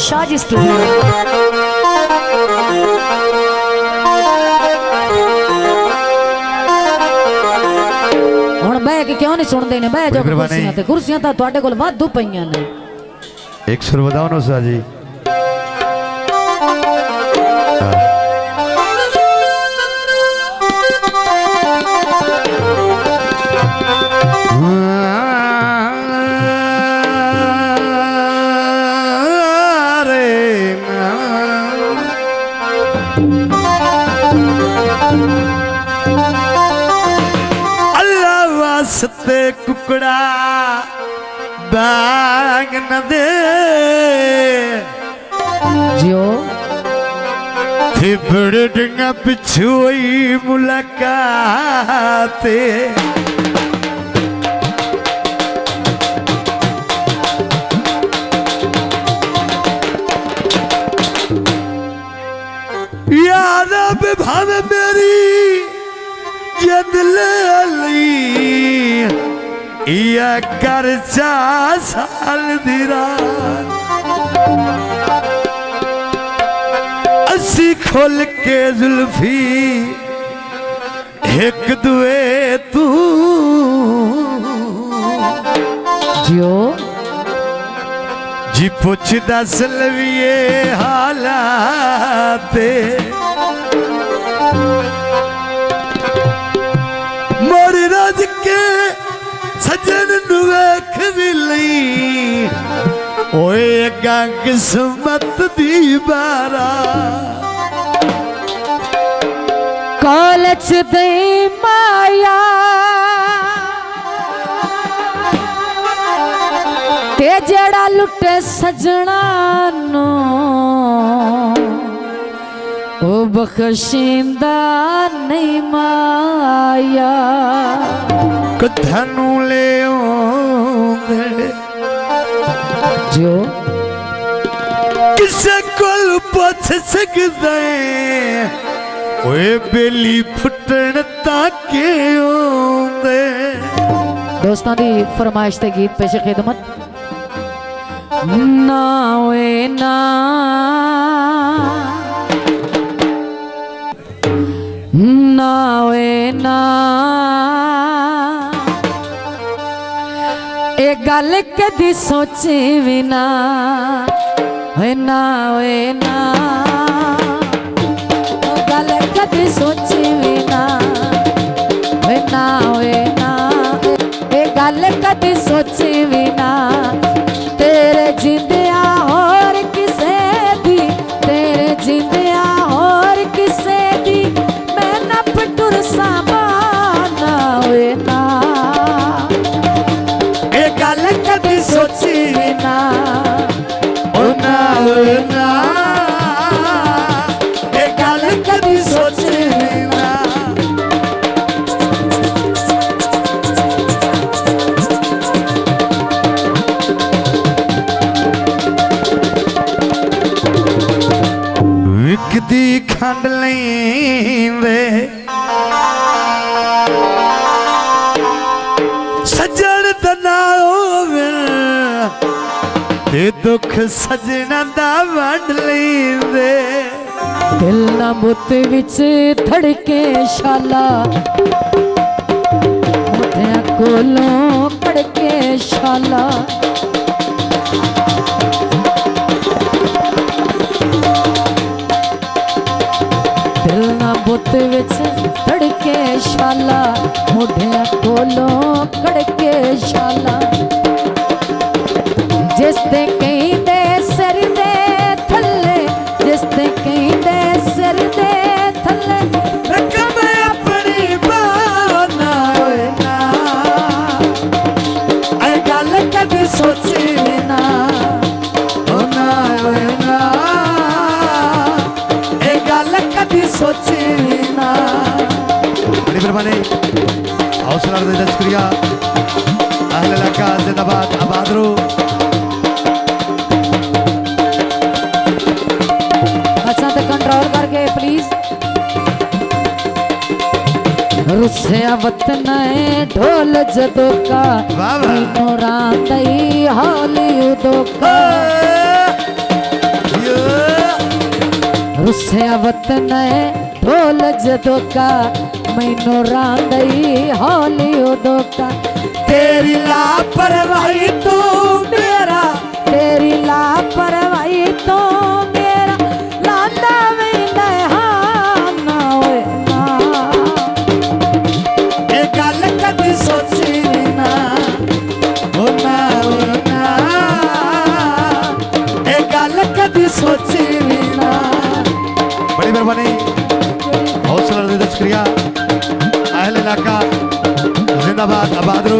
Shahaji studio. हुण बह के क्यों नहीं सुनते ने? बह जाओ कुर्सियां ते। कुर्सियां तां तुहाडे कोल वाधू पईयां ने। एक सुर बताओ ना उस्ताद जी। अल्लाह वास्ते कुकड़ा बाग न दे जियो थे बड़े डंगा पिछू ही मुलाकात याद भाव मेरी ये दिल या कर 4 साल दी रात असी खोल के जुल्फी एक दुए तू जियो जी पुछ दस लविए हालात मोरी राज के सजन नुवेख भी लई ओए अगां किस्मत दी बारा कॉलेज दे माया ते जड़ा लुटे सजना नो ओ बख्शिंदा नहीं माया कथनू ले जो किसे कोल पुछ सकदा है ओए बेली फुटण ताके ओंदे। दोस्तों दी फरमाइश ते गीत पेश खिदमत। ना वे ना ना वे ना ए गल कदी सोचे भी ना वे ना वे ना ओ गल कदी सोचे भी ना वे ना वे ना ए गल कदी सोचे भी ना तेरे जिंदिया और किसे दी तेरे जिंदिया और किसे दी मैं ना पटुर सामाना वे ना ए गल कदी सोची ना ओ ना वे ना ए गल कदी सोची ना विकदी खंड लेंदे सजन दा होवे ते दुख सजना दा वंड लेंदे दिल ना बुत विच धड़के शाला मोटिया कोलों कड़के शाला दिल ना बुत विच धड़के शाला मोटिया कोलों कड़के शाला जिस दे कहीं दे सिर दे थल्ले जिस दे कहीं दे सिर दे थल्ले रकम अपनी बाना होए ना ऐ गल कदी सोची ना ओ ना होए ना ऐ गल कदी सोची ना। बड़ी मेहरबानी हौसला दे शुक्रिया अहले इलाका जिंदाबाद आबाद रो। अच्छा तो कंट्रोल करके प्लीज। रुसिया वतन ढोल जदों का तीनों रात ही हॉलीवुड का रुसिया वतन ढोल जदों का मैनू रांदई हौली उदों का तेरी लापरवाही तू मेरा तेरी लापरवाही तो मेरा लांदा भी नहाना ओए ना ये गल कदी सोची ना ओ ना ये गल कदी सोची ना। बड़ी मेहरबानी हौसला दे शुक्रिया अहल इलाका जिंदाबाद आबाद रो।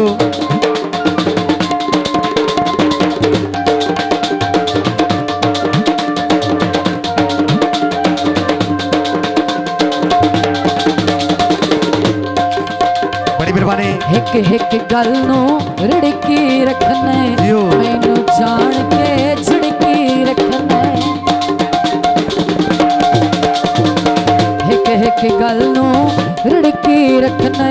बड़ी मेहरबानी हिक हिक गल नू रिड़की रखना जियो। मैनू जान के झिड़की रखना हिक हिक गल नू रिड़की रखना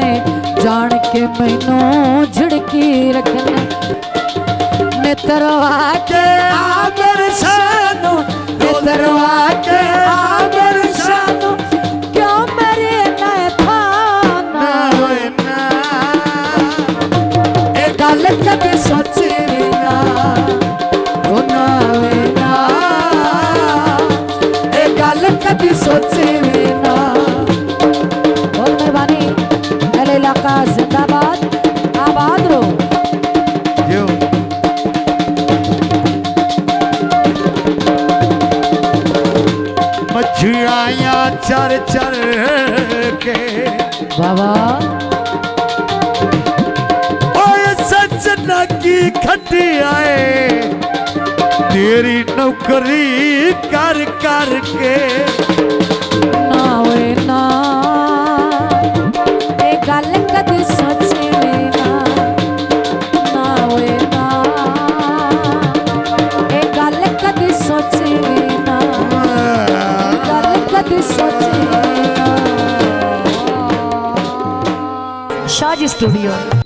जान के मैनू झिड़की रखना नितरवा के आगर सानू नितरवा के आगर सानू क्यों मेरे न थाना होए ना ये गल कदी सोची ना ओ ना होए ना ये गल कदी सोची ना। बहुत मेहरबानी अहले इलाका जिंदाबाद आबाद रहो। जियो मछुआया चर चर के बाबा ओए सजना की खटी आए तेरी नौकरी कर कर के ना होए ना ए गल कदी सोची ना ना होए ना ए गल कदी सोची ना गल कदी सोची ना। शाजी स्टूडियो।